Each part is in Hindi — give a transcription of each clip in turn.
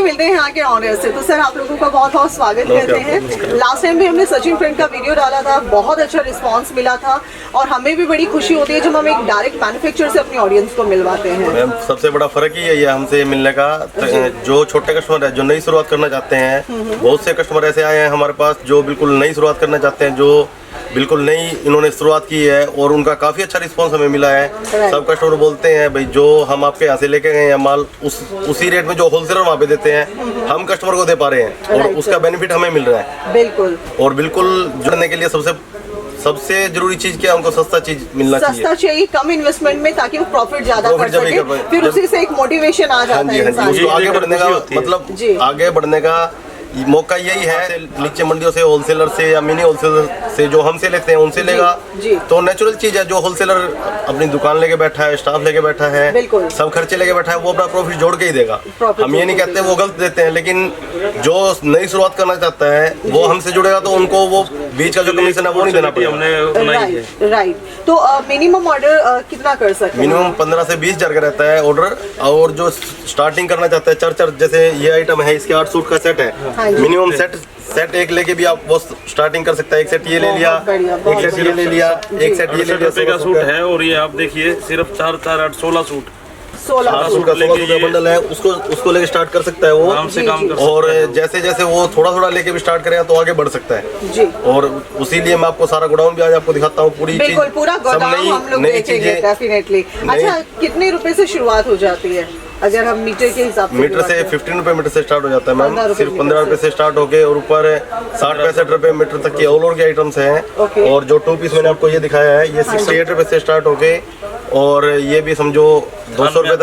मिलते हैं यहाँ के ऑनर से। तो सर आप लोगों का बहुत बहुत स्वागत करते हैं। लास्ट टाइम भी हमने सचिन प्रिंट का वीडियो डाला था, बहुत अच्छा रिस्पांस मिला था और हमें भी बड़ी खुशी होती है जब हम एक डायरेक्ट मैन्युफैक्चरर से अपनी ऑडियंस को मिलवाते हैं। मैम सबसे बड़ा फर्क ही है ये हमसे मिलने का। जो छोटे कस्टमर है जो नई शुरुआत करना चाहते हैं, बहुत से कस्टमर ऐसे आए हैं हमारे पास जो बिल्कुल नई शुरुआत करना चाहते हैं, जो बिल्कुल नई इन्होंने शुरुआत की है और उनका काफ़ी अच्छा रिस्पांस हमें मिला है। सब कस्टमर बोलते हैं भाई जो हम आपके यहाँ से लेके गए हैं माल उसी रेट में जो होलसेलर वहाँ पे देते हैं हम कस्टमर को दे पा रहे हैं और उसका बेनिफिट हमें मिल रहा है। बिल्कुल। और बिल्कुल जुड़ने के लिए सबसे जरूरी चीज क्या है, उनको सस्ता चीज मिलना चाहिए। सस्ता चाहिए, कम इन्वेस्टमेंट में, ताकि वो प्रॉफिट ज्यादा कर सके। फिर उसी से एक मोटिवेशन आ जाता है इंसान को आगे बढ़ने का, मतलब आगे बढ़ने का मौका यही है। नीचे मंडियों से होलसेलर से या मिनी होलसेलर से जो हमसे लेते हैं उनसे लेगा तो नेचुरल चीज है। जो होलसेलर अपनी दुकान लेके बैठा है, स्टाफ लेके बैठा है, सब खर्चे लेके बैठा है, वो अपना प्रॉफिट जोड़ के ही देगा। हम ये नहीं कहते वो गलत देते हैं, लेकिन जो नई शुरुआत करना चाहता है वो हमसे जुड़ेगा तो उनको वो बीच का जो कमीशन है वो नहीं देना पड़ेगा। राइट। तो मिनिमम ऑर्डर कितना कर सकते हैं? मिनिमम 15 से 20 हजार का रहता है ऑर्डर। और जो स्टार्टिंग करना चाहता है चार जैसे ये आइटम है, इसके 8 सूट का सेट है। मिनिमम सेट एक लेके भी आप वो स्टार्टिंग कर सकता है। एक सेट ये ले लिया, एक सेट ये ले लिया, एक सेट ये ले लिया का सूट है। और ये आप देखिए सिर्फ 4-4-8-16 सूट 16 सूट का 16 सूट का बंडल है। उसको लेके स्टार्ट कर सकता है वो आराम से काम कर। और जैसे जैसे वो थोड़ा लेके भी स्टार्ट करेगा तो आगे बढ़ सकता है जी। और उसीलिए मैं आपको सारा गोडाउन भी आज आपको दिखाता हूँ। पूरी चीज पूरा गोडाउन हम लोग देखेंगे डेफिनेटली। अच्छा, कितने रुपए से शुरुआत हो जाती है अगर हम मीटर के हिसाब से? मीटर से 15 रुपए मीटर से स्टार्ट हो जाता है मैम। सिर्फ 15 रुपए से स्टार्ट होके और ऊपर 60-65 रुपए मीटर तक की ऑल ओवर के आइटम्स हैं। और जो 2 पीस मैंने आपको ये दिखाया है ये 68 रुपए से स्टार्ट होके और ये भी समझो 200 रुपए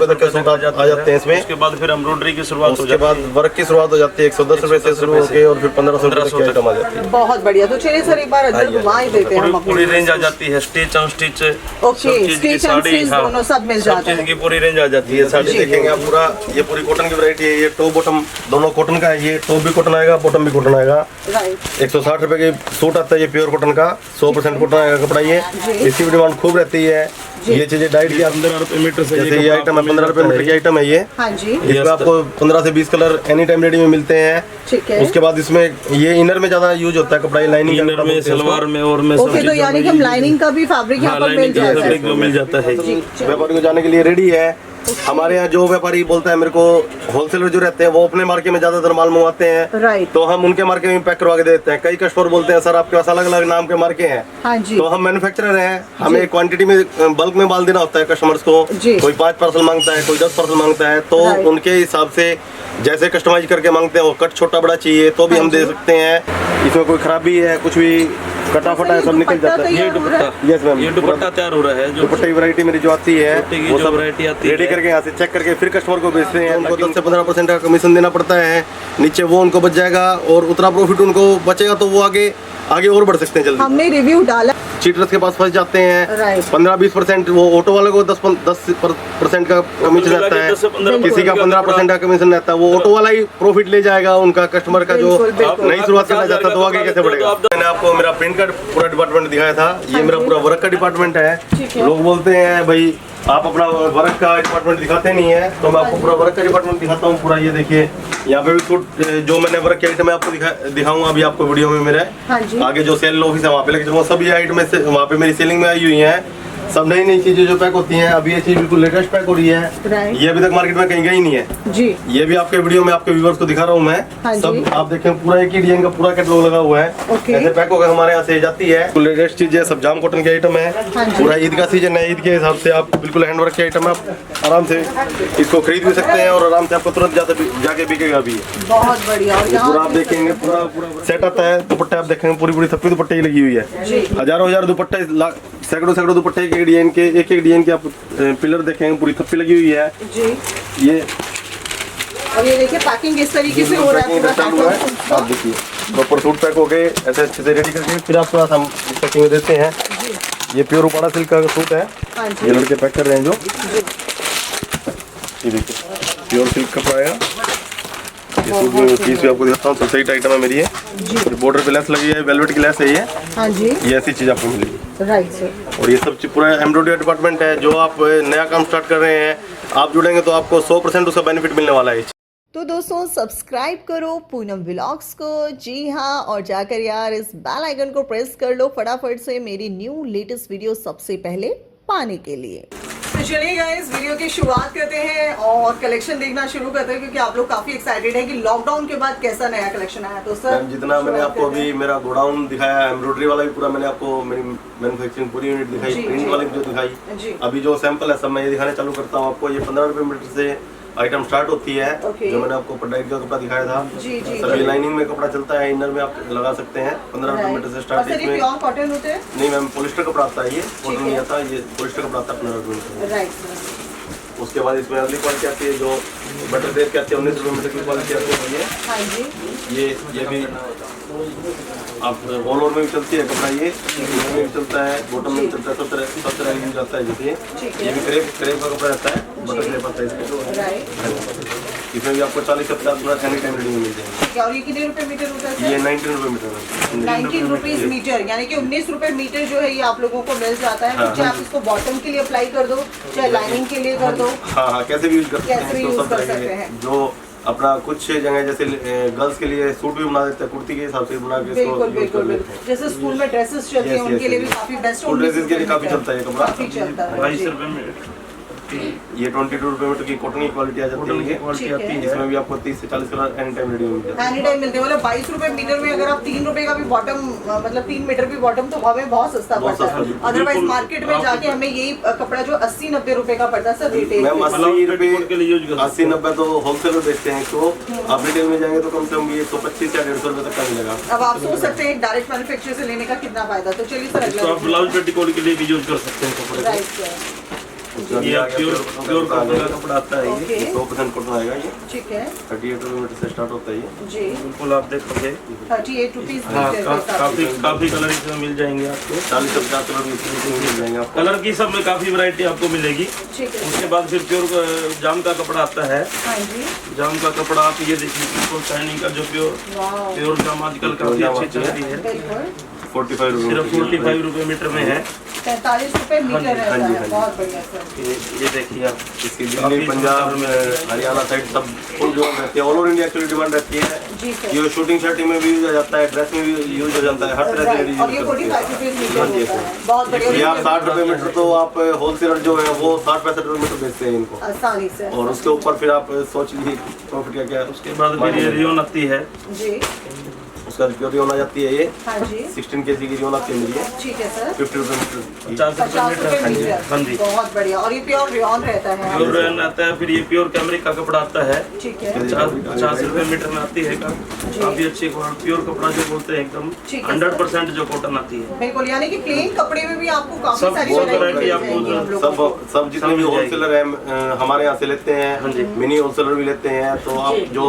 तक के सूट आ जाते हैं इसमें। उसके बाद फिर एम्ब्रॉयडरी की शुरुआत हो जाती है। उसके बाद वर्क की शुरुआत हो जाती है 110 रुपए से शुरू होके और फिर 1500 रुपए की आइटम आ जाती है। बहुत बढ़िया। तो चलिए सर एक बार अंदर घुमा ही देते हैं हम। पूरी रेंज आ जाती है, स्टिच अनस्टिच स्टिच दोनों सब मिल जाता है। की पूरी रेंज आ जाती है। साड़ी देखेंगे आप पूरा, ये पूरी कॉटन की वैरायटी है। ये टॉप बॉटम दोनों कॉटन का है। ये टॉप भी कॉटन आएगा, बॉटम भी कॉटन आएगा। 160 रुपए के सूट आता है ये प्योर कॉटन का, 100% कॉटन आएगा कपड़ा। ये इसकी भी डिमांड खूब रहती है। ये चीजें डाइट की 15 रुपए मीटर से जैसे ये आइटम है 15 रुपए मीटर की आइटम है ये। इसमें आपको 15 से 20 कलर एनी टाइम रेडी में मिलते हैं। उसके बाद इसमें ये इनर में ज्यादा यूज होता है कपड़ा, लाइनिंग में, सलवार में और में। ओके, तो यानी कि हम लाइनिंग का भी फैब्रिक यहाँ पर मिल जाता है। व्यापारी को जाने के लिए रेडी है। हमारे यहाँ जो व्यापारी बोलता है मेरे को, होलसेलर जो रहते हैं वो अपने मार्केट में ज्यादातर माल मंगवाते हैं तो हम उनके मार्केट में पैक करवा के देते हैं। कई कस्टमर बोलते हैं सर आपके पास अलग अलग नाम के मार्के हैं। तो हम मैन्युफैक्चरर हैं, हमें क्वांटिटी में बल्क में माल देना होता है कस्टमर्स को। कोई 5 पार्सल मांगता है, कोई 10 पार्सल मांगता है, तो उनके हिसाब से जैसे कस्टमाइज करके मांगते हैं वो कट छोटा बड़ा चाहिए तो भी हम दे सकते हैं। इसमें कोई खराबी है, कुछ भी कटा फटा है, सब निकल जाता है। ये दुपट्टा, यस मैम, ये दुपट्टा तैयार हो रहा है। जो दुपट्टे की वैरायटी मेरी जो आती है वो सब वैरायटी आती है, रेडी करके यहाँ से चेक करके फिर कस्टमर को बेचते हैं। उनको 10 से 15% का कमीशन देना पड़ता है। नीचे वो उनको बच जाएगा और उतना प्रॉफिट उनको बचेगा तो वो आगे और बढ़ सकते हैं जल्दी। हमने रिव्यू डाला, चीटर्स के पास फंस जाते हैं। 15-20% वो ऑटो वाले को 10% का कमीशन रहता है, किसी का 15% का कमीशन रहता है। वो ऑटो वाला ही प्रॉफिट ले जाएगा उनका, कस्टमर का जो नई शुरुआत करना चाहता है तो आगे कैसे बढ़ेगा। मैंने आपको मेरा प्रिंट का पूरा डिपार्टमेंट दिखाया था, ये मेरा पूरा वर्क का डिपार्टमेंट है। लोग बोलते हैं भाई आप अपना वर्क का डिपार्टमेंट दिखाते नहीं है, तो मैं आपको पूरा वर्क का डिपार्टमेंट दिखाता हूँ। पूरा ये देखिए, यहाँ पे भी सूट जो मैंने वर्क के आइटम मैं आपको दिखाऊंगा अभी आपको वीडियो में। मेरे आगे जो सेल ऑफिस है वहाँ पे लेके चलूँगा। सब ये आइटम वहाँ पे मेरी सेलिंग में आई हुई है। सब नई नई चीजें जो पैक होती हैं। अभी ये चीज बिल्कुल लेटेस्ट पैक हो रही है। ये अभी तक मार्केट में कहीं गई नहीं है जी। ये भी आपके वीडियो में आपके व्यूअर्स को दिखा रहा हूँ मैं। सब आप देखें पूरा एक ही डिजाइन का पूरा कैटलॉग लगा हुआ है। ऐसे पैक होकर हमारे यहाँ से जाती है। लेटेस्ट चीज है, सब जाम कॉटन के आइटम है। पूरा ईद का सीजन है, ईद के हिसाब से आप बिल्कुल हैंडवर्क के आइटम है। आप आराम से इसको खरीद भी सकते हैं और आराम से आपको तुरंत जाके बिकेगा भी। बहुत बढ़िया। पूरा आप देखेंगे पूरा सेट आता है। दुपट्टे आप देखेंगे पूरी थप्पी दुपट्टे ही लगी हुई है। हजारों दुपट्टे, सैकड़ों दुपट्टे एक डिजाइन के, एक डिजाइन के आप पिलर देखेंगे पूरी थप्पी लगी हुई है जी। ये और ये देखिए पैकिंग इस तरीके से हो रहा है पूरा। आप देखिए प्रॉपर सूट पैक हो गए ऐसे अच्छे से रेडी करके फिर आपको हम पैकिंग में देते हैं। ये प्योर उपाड़ा सिल्क का सूट है। ये लड़के पैक कर रहे हैं जो, ये देखिए प्योर सिल्क कपड़ा आएगा। ये सूट पीस भी आपको दिखाता हूँ, तो सही आइटम है मेरी है। बॉर्डर पे लेस लगी है, वेलवेट की लेस है ये। हाँ जी, ये ऐसी चीज आपको मिलेगी। Right sir. और ये सब पूरा एम्ब्रॉयडरी डिपार्टमेंट है। जो आप नया काम स्टार्ट कर रहे हैं, आप जुड़ेंगे तो आपको 100% उसका बेनिफिट मिलने वाला है। तो दोस्तों सब्सक्राइब करो पूनम व्लॉग्स को, जी हाँ, और जाकर यार इस बेल आइकन को प्रेस कर लो फटाफट से मेरी न्यू लेटेस्ट वीडियो सबसे पहले पाने के लिए। तो चलिए गाइस वीडियो की शुरुआत करते हैं और कलेक्शन देखना शुरू करते हैं, क्योंकि आप लोग काफी एक्साइटेड हैं कि लॉकडाउन के बाद कैसा नया कलेक्शन आया। तो सर जितना मैंने आपको अभी मेरा गोडाउन दिखाया, एम्ब्रॉयडरी वाला भी पूरा मैंने आपको मेरी मैन्युफैक्चरिंग पूरी यूनिट दिखाई, प्रिंट वाली भी जो दिखाई, अभी जो सैंपल है सब मैं ये दिखाने चालू करता हूँ आपको। ये 15 रुपए मीटर से आइटम स्टार्ट होती है, जो मैंने आपको प्रोडक्ट का कपड़ा दिखाया था। सभी लाइनिंग में कपड़ा चलता है, इनर में आप लगा सकते हैं। 15 रुपए मीटर से स्टार्ट। इसमें प्योर कॉटन होते हैं? नहीं मैम, पॉलिस्टर कपड़ा आता है, ये कॉटन नहीं आता, ये पॉलिस्टर कपड़ा आता है 15 रुपए मीटर। राइट। उसके बाद इसमें अगली क्वालिटी आती है जो बटर ड्रेस की आती है, 19 रुपए मीटर की क्वालिटी आती है। हाँ जी। ये भी आप ऑल ओवर में भी चलती है कपड़ा, ये में भी चलता है, बॉटम में भी चलता है, सब तरह यूज आता है। जैसे ये भी क्रेप का कपड़ा रहता है, बटर क्रेप आता है इसमें। इसमें भी आपको 40 से 50 एनी टाइम रेडी मिल जाएंगे। और ये कितने रुपए मीटर होता है? ये 19 रुपए मीटर। 19 रुपीज मीटर, यानी कि 19 रुपए मीटर जो है ये आप लोगों को मिल जाता है। चाहे आप इसको बॉटम के लिए अप्लाई कर दो, चाहे लाइनिंग के लिए कर दो। हाँ, कैसे भी यूज कर सकते हैं। जो अपना कुछ जगह जैसे गर्ल्स के लिए सूट भी बना देते हैं, कुर्ती के हिसाब से बना के इसको यूज कर लेते हैं। जैसे स्कूल में ड्रेसेस चलती हैं उनके लिए भी काफी बेस्ट। स्कूल ड्रेसेस के लिए काफी चलता है ये कपड़ा। काफी चलता है। 22 रुपए मीटर। ये 22 रुपए मीटर की कॉटन की क्वालिटी आ जाती है। इसमें भी आपको 30 से 40 कलर एनी टाइम रेडी मिलते हैं। एनी टाइम मिलते हैं। मतलब 22 रुपए मीटर में अगर आप 3 रुपए का भी बॉटम, मतलब 3 मीटर भी बॉटम, तो हमें बहुत सस्ता पड़ता है। अदरवाइज मार्केट में जाके हमें यही कपड़ा जो 80-90 रुपए का पड़ता है सर रिटेल। मैम 80 रुपए 80-90 तो होलसेल में बेचते हैं, तो आप रिटेल में जाएंगे तो कम से कम ये 125 या 150 रुपए तक का मिलेगा। अब आप सोच सकते हैं डायरेक्ट मैन्युफैक्चर से लेने का कितना फायदा। तो चलिए सर अगला ब्लाउज पेटीकोट के लिए भी यूज कर सकते हैं कपड़े। राइट। ये प्योर कॉटन का कपड़ा आता है, ये 100% कॉटन आएगा। ये ठीक है। 38 रुपए मीटर से स्टार्ट होता है ये। जी बिल्कुल, आप देखोगे 38 रुपीज हाँ, मीटर। काफी कलर इसमें मिल जाएंगे आपको। 40 से 50 कलर मिल जाएंगे आपको। कलर की सब में काफी वैरायटी आपको मिलेगी। ठीक है। उसके बाद फिर प्योर जाम का कपड़ा आता है। हाँ जी। जाम का कपड़ा आप ये देखिए, बिल्कुल शाइनिंग का जो प्योर जाम आजकल काफी अच्छी चल रही है। 45 रुपए, सिर्फ 45 रुपए मीटर में है। 45 रुपए मीटर है। बहुत बढ़िया सर। ये देखिए आप, इसकी दिल्ली, पंजाब, हरियाणा साइड सब फुल डिमांड रहती है। All over India actually demand रहती है। जी सर। ये शूटिंग शर्टिंग में भी यूज हो जाता है, ड्रेस में भी यूज हो जाता है, हर तरह से और ये 45 रुपीज मीटर होता है। बहुत बढ़िया। ये आप 60 रुपए मीटर, तो आप होलसेलर जो है वो 60-65 रुपए मीटर बेचते हैं इनको आसानी से। और उसके ऊपर फिर आप सोच लीजिए प्रॉफिट क्या क्या है। उसके बाद फिर ये रियोन आती है। जी। उसका प्योर रियोन आ जाती है। ये हाँ जी। 16 kg की रियोन आती है मेरी। ठीक है सर। 50 रुपए मीटर, 50 रुपए मीटर। हाँ जी, बहुत बढ़िया। और ये प्योर रियोन रहता है। प्योर रेयन आता है। फिर ये प्योर कैमरिक का कपड़ा आता है। ठीक है। 50 रुपए मीटर में आती है। काफी अच्छी प्योर कपड़ा जो बोलते हैं, एकदम 100% जो कॉटन आती है। बिल्कुल, यानी कि प्लेन कपड़े में भी आपको काफी सब सारी बहुत वैरायटी वैरायटी आपको सब जितने भी होलसेलर हैं हमारे यहाँ से लेते हैं, मिनी होलसेलर भी लेते हैं। तो आप जो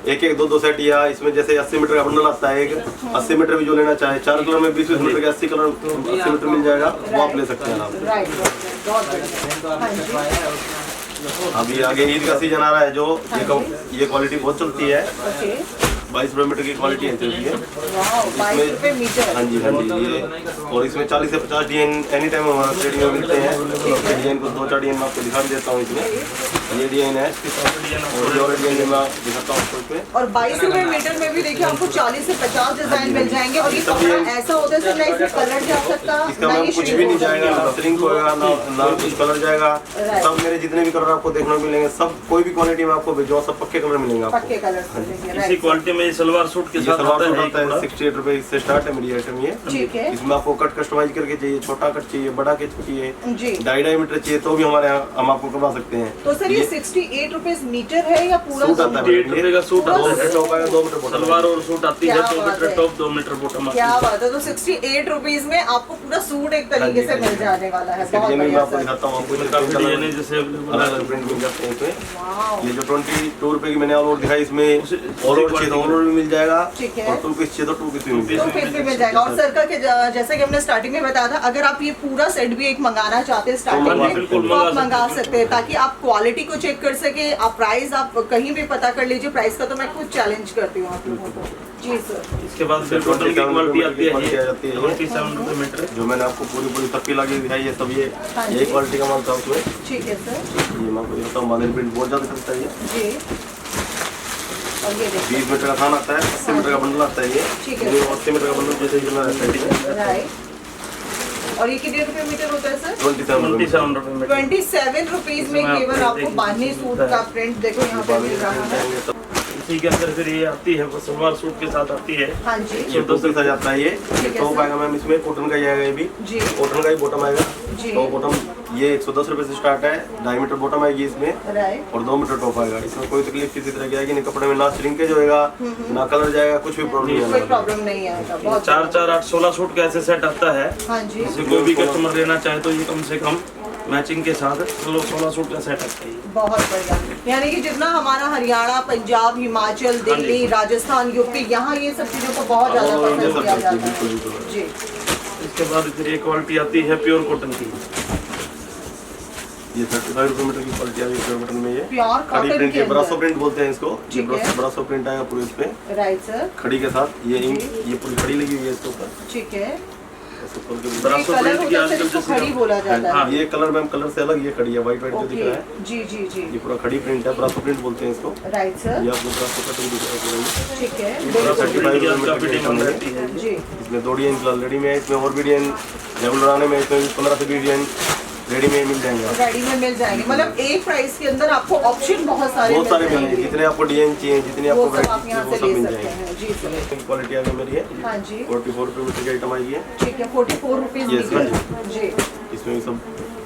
एक 2 सेट, या इसमें जैसे 80 मीटर का बंडल आता है, एक 80 मीटर भी जो लेना चाहे, 4 कलर में 20 मीटर के 80 मीटर मिल जाएगा, वो आप ले सकते हैं आराम से। राइट, बहुत बढ़िया। हाँ जी। अभी आगे ईद का सीजन आ रहा है, जो ये क्वालिटी बहुत चलती है। 22 रुपए मीटर की क्वालिटी है। 22 रुपए मीटर। हाँ जी, हाँ जी। ये और इसमें 40 से 50 डिजाइन एनी टाइम हमारे ट्रेडिंग में मिलते हैं। डिजाइन को 2-4 डिजाइन मैं आपको दिखा देता हूँ। इसमें ये डिजाइन है और डिजाइन मैं दिखाता हूँ आपको। और 22 रुपए मीटर में भी देखिए आपको 40 से 50 डिजाइन मिल जाएंगे। और ये कपड़ा ऐसा होता है ना, इसमें कलर जा सकता, इसका मैम कुछ भी नहीं जाएगा, ना श्रिंक होगा, ना कुछ कलर जाएगा। सब मेरे जितने भी कलर आपको देखने को मिलेंगे, सब कोई भी क्वालिटी में आपको जो सब पक्के कलर मिलेंगे आपको। पक्के कलर इसी क्वालिटी में सलवार सूट के साथ आता है। 68 रुपए से स्टार्ट है मेरी आइटम। ये ठीक है। इसमें आपको कट कस्टमाइज करके चाहिए, छोटा कट चाहिए, बड़ा कट चाहिए, 2.5 मीटर चाहिए, तो भी हमारे यहाँ हम आपको करवा सकते हैं। तो सर ये 68 रुपीज मीटर है या पूरा सूट आता है? 68 रुपए का सूट आता है। टॉप आएगा 2 मीटर बॉटम। सलवार और सूट आती है 2 मीटर टॉप, 2 मीटर बॉटम। क्या बात है। तो 68 रुपीज में आपको पूरा सूट एक तरीके से मिल जाने वाला है। बहुत मैं बढ़िया आपको दिखाता हूँ। आपको काफी डिजाइन है जैसे अलग प्रिंट मिल जाते हैं इसमें। ये जो 22 रुपए की मैंने ऑल ओवर दिखाई, इसमें ऑल ओवर चाहिए तो ऑल ओवर भी मिल जाएगा, ठीक है। और 2 पीस चाहिए तो 2 पीस भी मिल जाएगा। 2 पीस भी मिल जाएगा। और सर का जैसे कि हमने स्टार्टिंग में बताया था, अगर आप ये पूरा सेट भी एक मंगाना चाहते हैं स्टार्टिंग में, तो आप मंगा सकते हैं, ताकि आप क्वालिटी को चेक कर सके। आप प्राइस आप कहीं भी पता कर लीजिए। प्राइस का तो मैं खुद चैलेंज करती हूँ आप लोगों को। जी सर। इसके बाद फिर टोटल की क्वालिटी आती है 27 रुपए मीटर। जो मैंने आपको पूरी तप्पी लगी दिखाई है, सब ये क्वालिटी का माल था उसमें। ठीक है सर। ये मैं आपको दिखाता हूँ। मादर प्रिंट बहुत ज्यादा चलता है ये। जी। और ये देखिए 20 मीटर का थान आता है, 80 मीटर का बंडल आता है ये, ठीक है। 80 मीटर का बंडल जैसे इतना रहता है। राइट। और ये कितने रुपए मीटर होता है सर? 27 रुपए मीटर। 27 रुपीज में केवल आपको बांधनी सूट का प्रिंट देखो यहाँ पे मिल रहा है। इसी के अंदर फिर ये आती है वो सलवार सूट के साथ आती है। हाँ जी ये टॉप के साथ आता है ये टॉप आएगा मैम, इसमें कॉटन का ही आएगा, ये भी जी कॉटन का ही बॉटम आएगा। जी। तो बॉटम ये 110 रुपए से स्टार्ट है, 2.5 मीटर बॉटम आएगी इसमें राइट। और 2 मीटर टॉप आएगा। इसमें कोई तकलीफ किसी तरह की आएगी नहीं, कपड़े में ना श्रिंकेज होएगा ना कलर जाएगा, कुछ भी प्रॉब्लम नहीं कोई आएगा। प्रॉब्लम नहीं आएगा। बहुत 4 4 8 16 सूट का ऐसे सेट आता है। हाँ जी जैसे कोई भी कस्टमर लेना चाहे तो ये कम से कम मैचिंग के साथ 16 सूट का सेट आता है। बहुत बढ़िया। यानी कि जितना हमारा हरियाणा, पंजाब, हिमाचल, दिल्ली, राजस्थान, यूपी, यहाँ ये सब चीजों को बहुत ज्यादा पसंद किया जाता है जी। इसके बाद फिर ये क्वालिटी आती है प्योर कॉटन की। ये 35 रुपए मीटर की क्वालिटी आएगी प्योर कॉटन में। ये प्योर खड़ी कॉटन प्रिंट, के ये ब्रासो अंदर प्रिंट बोलते हैं इसको। ये ठीक है। ब्रासो प्रिंट आएगा पूरे इस पे, राइट सर। खड़ी के साथ ये इंक, ये पूरी खड़ी लगी हुई है इसके ऊपर। ठीक है। ऐसे खोल के ये ब्रासो कलर प्रिंट की होता है आजकल इसको जैसे खड़ी बोला जाता है। हाँ। ये कलर मैम कलर से अलग, ये खड़ी है व्हाइट व्हाइट जो दिख ओके रहा है, जी जी जी ये पूरा खड़ी प्रिंट है, ब्रासो प्रिंट बोलते हैं इसको। Right sir. ये आपको ब्रासो कटिंग दिख रहा है पूरा। ठीक है ब्रासो बिल्कुल प्रिंट की आज काफी डिमांड रहती है। जी। इसमें 2 डिजाइन ऑलरेडी में है, इसमें और भी डिजाइन रेगुलर आने में इसमें 15 से 20 डिजाइन रेडी में मिल जाएंगे आपको। रेडी में मिल जाएंगे, मतलब एक प्राइस के अंदर आपको ऑप्शन बहुत सारे बहुत सारे मिल मिलेंगे, जाएंगे। जितने आपको डिजाइन चाहिए, जितनी आपको वो सब आप वैरायटी यहाँ चाहिए, से वो सब ले मिल सकते जाएंगे। हैं जी सर। क्वालिटी आ गई मेरी है, हाँ जी 44 रुपये मीटर की आइटम आएगी है। ठीक है 44 रुपीज Yes, मीटर जी। इसमें भी सब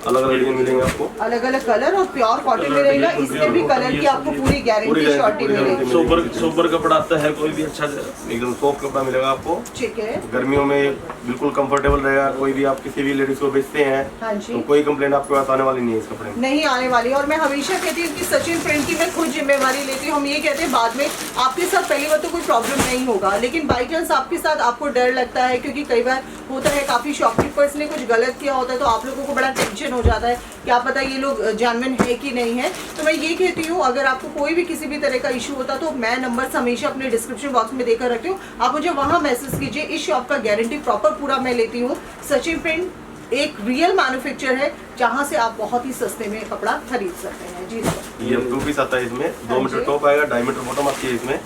अलग अलग डिजाइन मिलेंगे आपको। अलग अलग कलर और प्योर कॉटन में रहेगा, इसमें भी कलर की आपको पूरी गारंटी पूरी श्योरिटी पूरी मिलेगी। गारंटी सोबर कपड़ा आता है, कोई भी अच्छा एकदम सॉफ्ट कपड़ा मिलेगा आपको। ठीक है गर्मियों में बिल्कुल कंफर्टेबल रहेगा, कोई भी आप किसी भी लेडीज को बेचते हैं हाँ तो जी कोई कंप्लेंट आपके पास आने वाली नहीं है इस कपड़े में। नहीं आने वाली। और मैं हमेशा कहती हूँ कि सचिन फ्रेंड की मैं खुद जिम्मेवारी लेती हूँ। हम ये कहते हैं बाद में आपके साथ पहली बार तो कोई प्रॉब्लम नहीं होगा, लेकिन बाई चांस आपके साथ आपको डर लगता है, क्योंकि कई बार होता है काफ़ी शॉपकीपर्स ने कुछ गलत किया होता है तो आप लोगों को बड़ा टेंशन हो जाता है, क्या पता ये लोग जेन्युइन है कि नहीं है। तो मैं ये कहती हूँ अगर आपको कोई भी किसी भी तरह का इशू होता तो मैं नंबर हमेशा अपने डिस्क्रिप्शन बॉक्स में देकर रखती हूँ, आप मुझे वहाँ मैसेज कीजिए। इस शॉप का गारंटी प्रॉपर पूरा मैं लेती हूँ। सचिन प्रिंट एक रियल मैन्युफैक्चर है जहाँ से आप बहुत ही सस्ते में कपड़ा खरीद सकते हैं जी सर। ये 2 पीस आता है इसमें, 2 मीटर टॉप आएगा, 2.5 मीटर बॉटम आती है इसमें।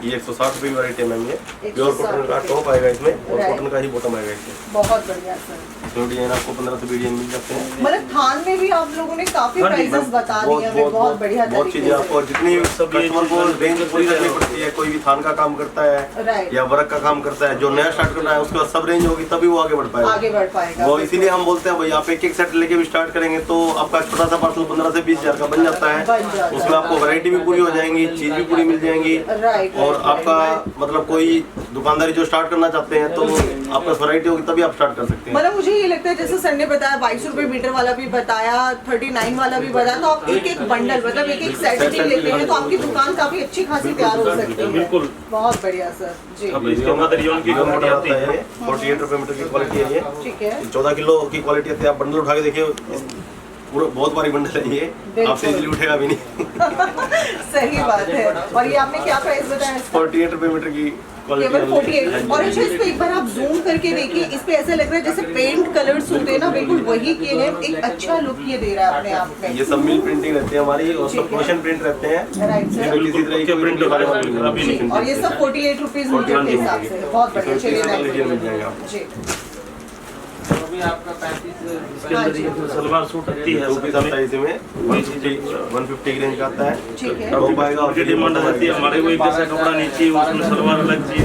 ये 160 रुपए की वैरायटी है मैम, ये प्योर 160 कॉटन का टॉप आएगा इसमें और Right. कॉटन का ही बॉटम आएगा इसमें। बहुत बढ़िया सर। इसमें डिजाइन आपको 15 से 20 डिजाइन मिल जाते हैं। मतलब थान में भी आप लोगों ने काफी हाँ जी, प्राइसेस मैम, बता दिए हमें बहुत बढ़िया बहुत तरीके चीजें आपको, जितनी सब ये कस्टमर को चीजें रेंज पूरी रखनी पड़ती है। कोई भी थान का काम करता है राइट या वर्क का काम करता है, जो नया स्टार्ट करना है उसके बाद सब रेंज होगी तभी वो आगे बढ़ पाएगा। आगे बढ़ पाएगा। वो इसीलिए हम बोलते हैं भाई आप एक एक सेट लेके भी स्टार्ट करेंगे तो आपका छोटा सा पार्सल 15 से 20 हजार का बन जाता बन जाता है। है। उसमें आपको वैरायटी भी पूरी हो जाएंगी, चीज भी पूरी मिल जाएंगी। राइट और आपका मतलब कोई दुकानदारी जो स्टार्ट करना चाहते हैं तो आपका वैरायटी होगी तभी आप स्टार्ट कर सकते हैं। मतलब मुझे ये लगता है जैसे सर ने बताया 22 रुपए मीटर वाला भी बताया, 39 वाला भी बताया, तो आप एक एक बंडल मतलब एक एक सेट भी लेते हैं तो आपकी दुकान काफी अच्छी खासी तैयार हो सकती है। बिल्कुल। बहुत बढ़िया सर जी। अब इसके अंदर रियोन की क्वालिटी आती है। 48 रुपए मीटर की क्वालिटी है ये। ठीक है 14 किलो की क्वालिटी आती है। आप बंडल उठा के देखिए, पूरा बहुत भारी बंडल है ये, आपसे इजीली उठेगा भी नहीं। सही बात है। और ये आपने क्या प्राइस बताया इसका? 48 रुपए मीटर की क्वालिटी केवल 48। और अच्छा इस पे एक बार आप जूम करके देखिए, इस पे ऐसा लग रहा है जैसे पेंट कलर्स होते हैं ना, बिल्कुल वही किए हैं। एक अच्छा लुक ये दे रहा है अपने आप में। ये सब मिल प्रिंटिंग रहती है हमारी और सब क्वेश्चन प्रिंट रहते हैं। Right sir. इसमें किसी तरह की प्रिंट print वाले और ये सब 48 रुपीज मीटर के हिसाब से है। बहुत बढ़िया। चलिए मिल next। जाएगा आपको। जी इसके अंदर ये जो सलवार सूट आती है 2 पीस आता है इसमें 150 की रेंज का आता है। ठीक है। टॉप आएगा और उनकी डिमांड रहती है हमारे कोई जैसा कपड़ा नहीं चाहिए उसमें सलवार अलग चाहिए।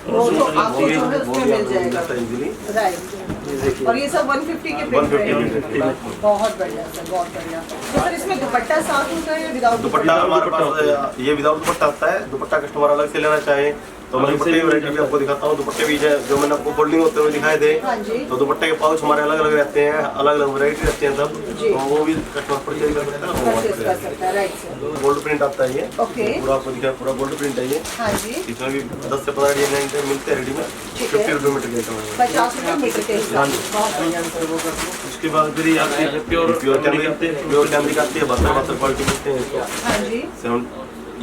वो तो आपको जो है वो उसमें भी मिल आपको मिल जाएगा। जाता है इजीली। राइट। और ये सब 150 के प्रिंट 150 रहेंगे। की रेंज। बहुत बढ़िया सर बहुत बढ़िया। तो सर इसमें दुपट्टा साथ होता है या विदाउट दुपट्टा हमारे पास ये विदाउट दुपट्टा आता है। दुपट्टा कस्टमर अलग से लेना चाहे तो मैं दुपट्टे की वैरायटी भी आपको दिखाता हूँ। दुपट्टे भी है जो मैंने आपको फोल्डिंग होते हुए दिखाए थे, हाँ जी। तो दुपट्टे के पाउच हमारे अलग अलग रहते हैं, अलग अलग वैरायटी रहती है सब, जी। तो वो भी कस्टमर परचेज कर सकता परचेज कर है। सकता है। Right sir. गोल्ड प्रिंट आता है ये, ओके। पूरा आपको दिखा, पूरा गोल्ड प्रिंट है ये। हाँ जी इसमें भी 10 से 15 डिजाइन मिलते हैं रेडी में। ठीक है। 50 रुपये मीटर के आइटम है। 50 रुपए मीटर के हिसाब से। बहुत बढ़िया सर। उसके बाद फिर ये आती है प्योर प्योर कैमरिक आती है, 72 क्वालिटी मिलते हैं इसको। हाँ जी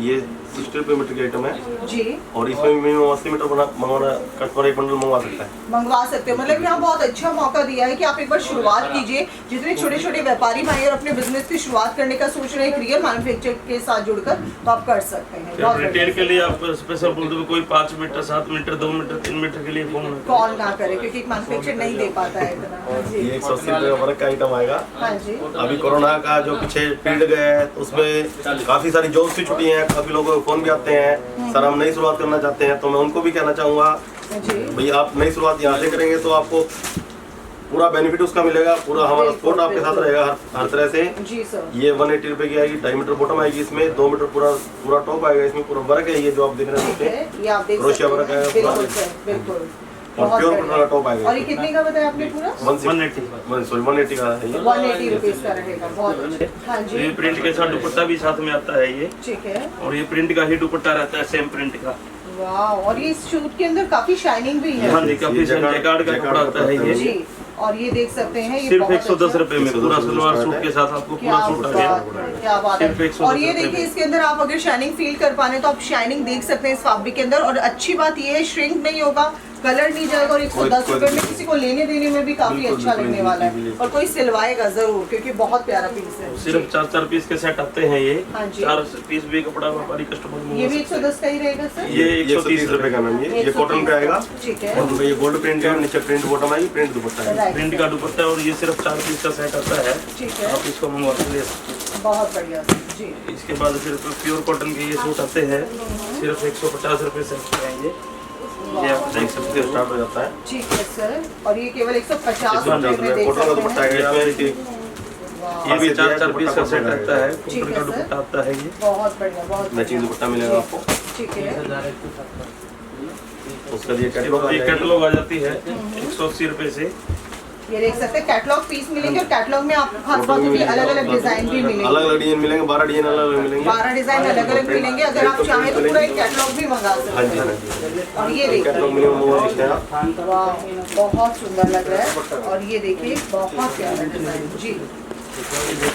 ये 60 रुपये मीटर की आइटम है जी। और इसमें भी मिनिमम 80 मीटर मंगवाना कस्टमर एक बंडल मंगवा सकता है। मंगवा सकते हो, मतलब यहाँ बहुत अच्छा मौका दिया है कि आप एक बार शुरुआत कीजिए। जितने छोटे छोटे व्यापारी भाई और अपने बिजनेस की शुरुआत करने का सोच रहे हैं रियल मैन्युफैक्चर के साथ जुड़कर, तो आप कर सकते हैं। बहुत रिटेल के लिए आप स्पेशल बोल दो, कोई 5 मीटर 7 मीटर 2 मीटर 3 मीटर के लिए फोन कॉल ना करे, क्योंकि एक मैन्युफैक्चर नहीं दे पाता है इतना। हाँ जी। ये 180 रुपये का वर्क का आइटम आएगा। हाँ जी। अभी कोरोना का जो पीछे पीरियड गया है तो उसमें काफी सारी जॉब्स भी छुट्टी हैं, काफी लोगों को फोन भी आते हैं सर हम नई शुरुआत करना चाहते हैं, तो मैं उनको भी कहना चाहूँगा भाई आप नई शुरुआत यहाँ से करेंगे तो आपको पूरा बेनिफिट उसका मिलेगा, पूरा हमारा सपोर्ट आपके साथ रहेगा हर तरह से। जी सर। ये 180 रुपये की आएगी, 2.5 मीटर बॉटम आएगी, इसमें 2 मीटर पूरा टॉप आएगा, इसमें पूरा वर्क है ये जो आप देख रहे हैं, ये आप देख क्रोशिया वर्क है, बिल्कुल सर, बिल्कुल। और प्योर कॉटन का टॉप आएगा। और ये कितने का बताया आपने पूरा? 180 का है ये, 180 रुपीज का रहेगा। बहुत अच्छा। हाँ जी। ये प्रिंट के साथ दुपट्टा भी साथ में आता है ये, ठीक है। और ये प्रिंट का ही दुपट्टा रहता है सेम प्रिंट का। वाह, और ये सूट के अंदर काफी शाइनिंग भी है। हाँ जी, काफी जैकार्ड का कपड़ा आता है ये जी। और ये देख सकते हैं, ये सिर्फ बहुत 110 रुपए में पूरा सलवार है। सूट के साथ आपको क्या पूरा सूट आ गया। बात, क्या बात सिर्फ है। 110 और ये रुपए देखिए में। इसके अंदर आप अगर शाइनिंग फील कर पाने तो आप शाइनिंग देख सकते हैं इस फैब्रिक के अंदर। और अच्छी बात ये है श्रिंक नहीं होगा, कलर नहीं जाएगा, और 110 रुपए में किसी को लेने देने में भी काफी अच्छा लगने वाला है। और कोई सिलवाएगा जरूर, क्योंकि बहुत प्यारा पीस है। सिर्फ 4 पीस के सेट आते हैं ये। हाँ जी। 4 पीस भी कपड़ा व्यापारी कस्टमर ये भी 110 का ही रहेगा सर? ये 130 रुपये का मैम, ये कॉटन पे आएगा। ठीक है। और ये गोल्ड प्रिंट है, नीचे प्रिंट बॉटम आएगी, प्रिंट दुपट्टा है। राइट। प्रिंट का दुपट्टा, और ये सिर्फ 4 पीस का सेट आता है। ठीक है। आप इसको मंगवा के ले सकते हैं। बहुत बढ़िया जी। इसके बाद सिर्फ प्योर कॉटन के ये सूट आते हैं, सिर्फ 150 रुपए से आएंगे। ये आप देख सकते हो, स्टार्ट हो जाता है। ठीक है सर। और ये केवल 150 रुपए में देख कॉटन का दुपट्टा सकते हैं। आएगा इसमें, ये भी 4 पीस का सेट रहता है। ठीक कॉटन है का सर। दुपट्टा आता है ये। बहुत बढ़िया, बहुत मैचिंग दुपट्टा मिलेगा आपको। ठीक है। उसका ये कैटलॉग ये कैटलॉग आ जाती है 180 रुपए से। ये देख सकते हैं कैटलॉग पीस मिलेंगे, और कैटलॉग में आपको खास बात है कि अलग अलग डिजाइन भी मिलेंगे। अलग अलग डिजाइन मिलेंगे, 12 डिजाइन अलग अलग मिलेंगे, 12 डिजाइन अलग अलग मिलेंगे। अगर आप चाहें तो पूरा एक कैटलॉग भी मंगा सकते हाँ जी हैं। हाँ जी। और ये देखिए, कैटलॉग मिनिमम वो लिखते हैं आप। वाह, बहुत सुंदर लग रहा है। और ये देखिए बहुत प्यारा डिजाइन जी।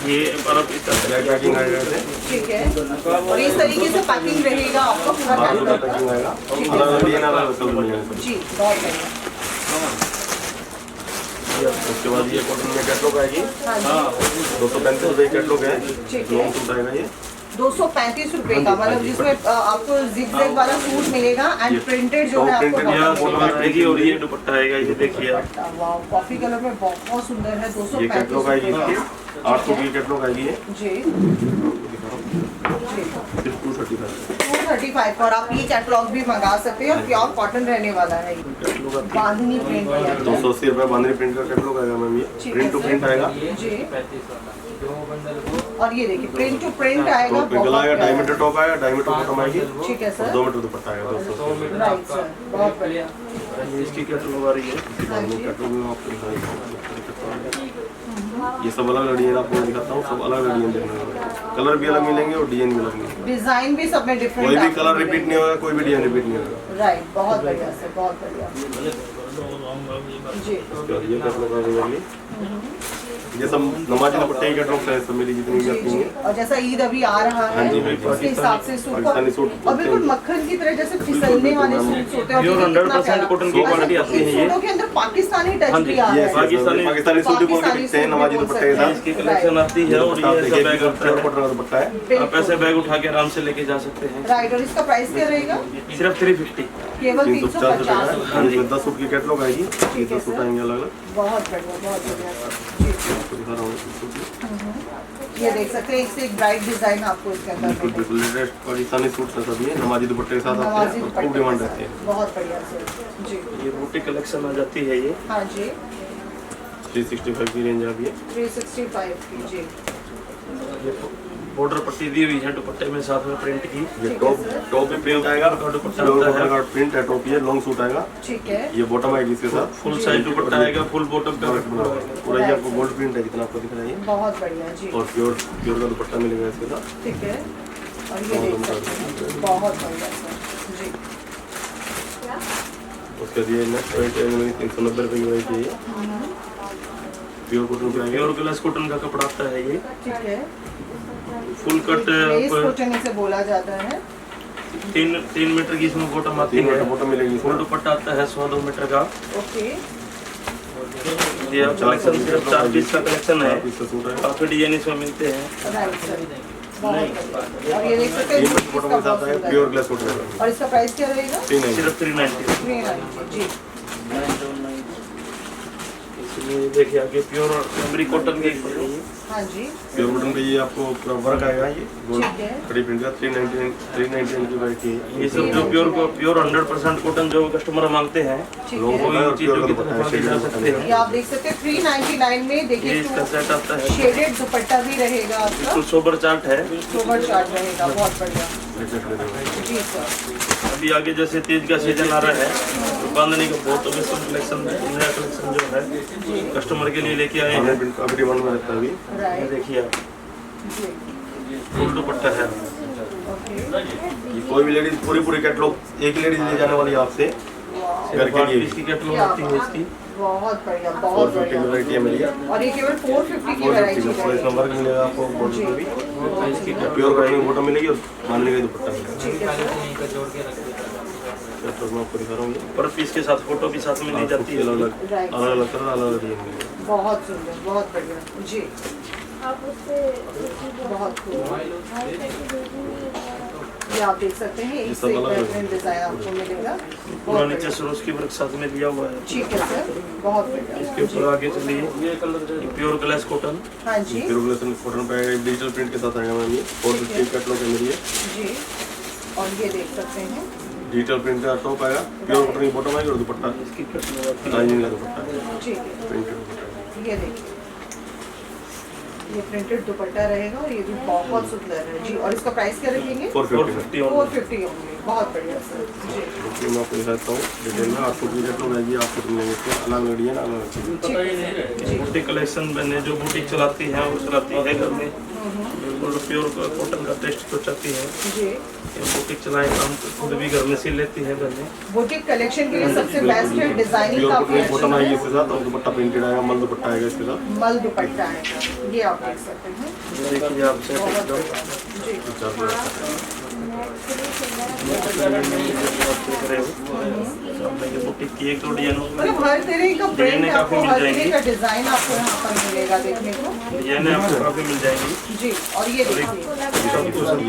ये 12 पीस का ब्लैक पैकिंग आएगा ऐसे, ठीक है। और इस तरीके से पैकिंग रहेगा आपका पूरा बाजू का कैटलॉग। पैकिंग आएगा, अलग अलग डिजाइन अलग अलग कलर मिलेंगे। जी बहुत बढ़िया। उसके बाद ये कॉटन में कैटलॉग आएगी, हाँ जी। 235 रुपये कैटलॉग है, ठीक है। लॉन्ग सूट आएगा ये। 235 रुपए का, मतलब जिसमें आपको जिग-जैग वाला सूट मिलेगा एंड प्रिंटेड जो है आपको प्रिंटेड यहाँ बहुत सलवार आएगी, और ये दुपट्टा आएगा। ये देखिए आप, वाह, कॉफी कलर में बहुत सुंदर है। ये 235 कैटलॉग आएगी रुपए इसकी, का। 800 की कैटलॉग आएगी ये, जी जी। सिर्फ 235। 235 और आप ये कैटलॉग भी मंगा सकते हैं। और प्योर कॉटन रहने वाला है, बांधनी प्रिंट किया है। 280 रुपये बांधनी प्रिंट का कैटलॉग आएगा मैम, ये ठीक प्रिंट टू है सर। प्रिंट आएगा। जी। और ये देखिए प्रिंट टू प्रिंट आएगा, टॉप पे गला आएगा, 2.5 मीटर टॉप आएगा, 2.5 मीटर बॉटम आएगी, ठीक है सर। 2 मीटर दुपट्टा आएगा 200। राइट सर, बहुत बढ़िया। ये इसकी कैटलॉग आ रही है। हाँ जी। कैटलॉग में आपको दिखाता हूँ। ये सब अलग अलग डिजाइन आपको मैं दिखाता हूँ, सब अलग अलग डिजाइन देखने को, कलर भी अलग मिलेंगे और डिजाइन भी अलग मिलेंगे। डिजाइन भी सब में डिफरेंट, कोई भी कलर रिपीट नहीं होगा, कोई भी डिजाइन रिपीट नहीं होगा। राइट, बहुत बढ़िया सर, बहुत बढ़िया जी। ये कैटलॉग आ गई, ये सब नमाजी दुपट्टे की कैटलॉग है, सब मेरी जितनी भी जी आती जी। हैं। और जैसा ईद अभी आ रहा है हाँ जी, उसके हिसाब से सूट पाकिस्तानी सूट और बिल्कुल मक्खन की तरह जैसे फिसलने वाले सूट होते हैं। और Pure देखिए कितना 100% प्यारा। कॉटन की अच्छा, क्वालिटी आती है इन ये। सूटों के अंदर पाकिस्तानी टच हाँ भी जी, आ रहा ये है। पाकिस्तानी सूट भी बोल के दिखते हैं नमाजी दुपट्टे के साथ। सकते हैं। कलेक्शन आती है, और ये ऐसा बैग आता है। कॉटन का दुपट्टा है, आप ऐसे बैग उठा के आराम से लेके जा सकते हैं। राइट। और इसका प्राइस क्या रहेगा? सिर्फ 350। केवल 350 रुपये 350। का। इसमें 10 सूट की कैटलॉग आएगी, ठीक है 10 सूट सर। आएंगे अलग अलग। बहुत बढ़िया, बहुत बढ़िया जी। आपको दिखा रहा हूँ सूट। ये देख सकते हैं, एक से एक ब्राइट डिजाइन आपको इसके अंदर बिल्कुल मिलेगा। बिल्कुल लेटेस्ट पाकिस्तानी सूट है सभी, नमाजी दुपट्टे के साथ आते नवाजी हैं और दुपट्टे खूब डिमांड के रहती है। साथ। बहुत बढ़िया सर जी। ये बूटी कलेक्शन आ जाती है ये। हाँ जी। 365 की रेंज आ गई है। 365 की जी। ये बॉर्डर पट्टी दी हुई है दुपट्टे में, साथ में प्रिंट की। ये टॉप भी प्रिंट आएगा, दुपट्टा प्योर होता है। कॉटन का प्रिंट है, टॉप ये लॉन्ग सूट आएगा। ठीक है। ये बॉटम आएगी इसके साथ, फुल साइज दुपट्टा आएगा, फुल बॉटम का पूरा ये आपको गोल्ड प्रिंट है जितना आपको दिख रहा है ये। बहुत बढ़िया जी। और प्योर का दुपट्टा मिलेगा इसके साथ। ठीक है। और ये देख सकते हैं, बहुत बढ़िया सर जी। उसके बाद ये नेक्स्ट रेट है 390 रुपये की वैरायटी है ये। प्योर कॉटन पे आएगा, प्योर ग्लास कॉटन का कपड़ा आता है ये। ठीक है। फुल कट लेस कॉटन इसे बोला जाता है। तीन मीटर की इसमें बॉटम आती 3 है। मीटर बॉटम मिलेगी फुल इसमें। दुपट्टा आता है 102 मीटर का। ओके, ये अब कलेक्शन सिर्फ 4 पीस का कलेक्शन है। 4 पीस का सूट है। काफी डिजाइन इसमें मिलते हैं। राइट सर, बहुत बढ़िया। और ये देख सकते 3 हैं मीटर बॉटम के साथ है, इसका प्योर ग्लास सूट रहेगा। और इसका प्राइस क्या रहेगा? 390। सिर्फ 390। 390 जी। इसमें देखिए आगे प्योर मेमरी कॉटन की पड़ रही है। हाँ जी, प्योर कॉटन पे ये आपको पूरा वर्क आएगा, ये ठीक है। खड़ी प्रिंट का 399 की वैरायटी है। ये सब जो प्योर 100% कॉटन जो कस्टमर मांगते हैं ठीक लोगों है। को वो इन चीजों की दुपट्टा तरफ है, आगे जा सकते ये हैं। आप देख सकते हैं 399 में। ये देखिए इसका सेट आता है, शेडेड दुपट्टा भी रहेगा आपका, बिल्कुल सोबर चार्ट है। सोबर चार्ट रहेगा, बहुत बढ़िया जी सर। अभी आगे जैसे तीज का सीजन आ रहा है तो बांधने का बहुत बेस्ट कलेक्शन, नया कलेक्शन जो है कस्टमर के लिए लेके आए हैं। काफी डिमांड में रहता है अभी। ये राइट देखिए आप, जी, फुल दुपट्टा है। ओके, ये कोई भी लेडीज पूरी कैटलॉग एक लेडीज ले जाने वाली है आपसे घर के लिए। इसकी कैटलॉग आती है इसकी। बहुत बढ़िया, 450 बहुत की बढ़िया। वैरायटी है मेरी। और ये केवल 450 की 450 वैरायटी का पूरा इसमें वर्क मिलेगा आपको बॉर्डर पे भी। इसकी प्योर कॉटन की बॉटम मिलेगी और बांधने का दुपट्टा मिलेगा। ठीक है सर। कैटलॉग मैं आपको दिखा रहा हूँ। पर पीस के साथ फोटो भी साथ में ली जाती है। अलग राइट, अलग कलर, अलग अलग डिजाइन मिलेगा। बहुत सुंदर, बहुत बढ़िया जी, बहुत खूब। ये आप देख सकते हैं, एक से एक बेहतरीन डिजाइन आपको मिलेगा। पूरा बहुत नीचे बढ़िया। सरोज की वर्क साथ में दिया हुआ है। ठीक है सर, बहुत बढ़िया। इसके ऊपर आगे चलिए, प्योर ग्लास कॉटन। हाँ जी प्योर ग्लास कॉटन पे डिजिटल प्रिंट के साथ आएगा मैम ये। 450 कैटलॉग है मेरी है। जी, और ये देख सकते हैं, डिजिटल प्रिंट का टॉप आएगा, प्योर कॉटन की बॉटम आएगी और दुपट्टा इसकी कैटलॉग आती है। लाइनिंग का दुपट्टा है, ठीक है। प्रिंटेड दुपट्टा। ये देखिए, ये प्रिंटेड दुपट्टा रहेगा और ये भी बहुत सुंदर है जी। और इसका प्राइस क्या रखेंगे? 450 में। 450 होंगे, बहुत बढ़िया सर जी। ओके, मैं आपको दिखाता हूँ डिटेल में। 8 फुट की कैटलॉग है ये, 8 फुट मिलेंगे इसके। अलग अलग डिजाइन, अलग अलग चीज़। ठीक है जी, बुटीक कलेक्शन मैंने जो बुटीक चलाती है वो चलाती है घर में, बिल्कुल प्योर कॉटन का टेस्ट तो चाहती है। जी। ये बुटीक चलाए काम खुद भी घर में सिल लेती है घर में। बुटीक कलेक्शन के लिए सबसे बेस्ट है, डिजाइनिंग प्योर काफी कॉटन की अच्छी बॉटम आएगी है। इसके साथ और दुपट्टा प्रिंटेड आएगा, मल दुपट्टा आएगा इसके साथ। मल दुपट्टा आएगा, ये आप देख सकते हैं, ये देखिए आप सेट बहुत एकदम बढ़िया जी। 450 देख रहे हो सामने ये बुटीक की एक दो डिजाइन मतलब हर तरह का प्रिंट डिजाइनें आपको, काफी हर मिल तरह जाएंगी। का डिजाइन आपको यहाँ पर मिलेगा देखने को डिजाइनें आपको काफी मिल जाएंगी। जी। और ये देखिए, ये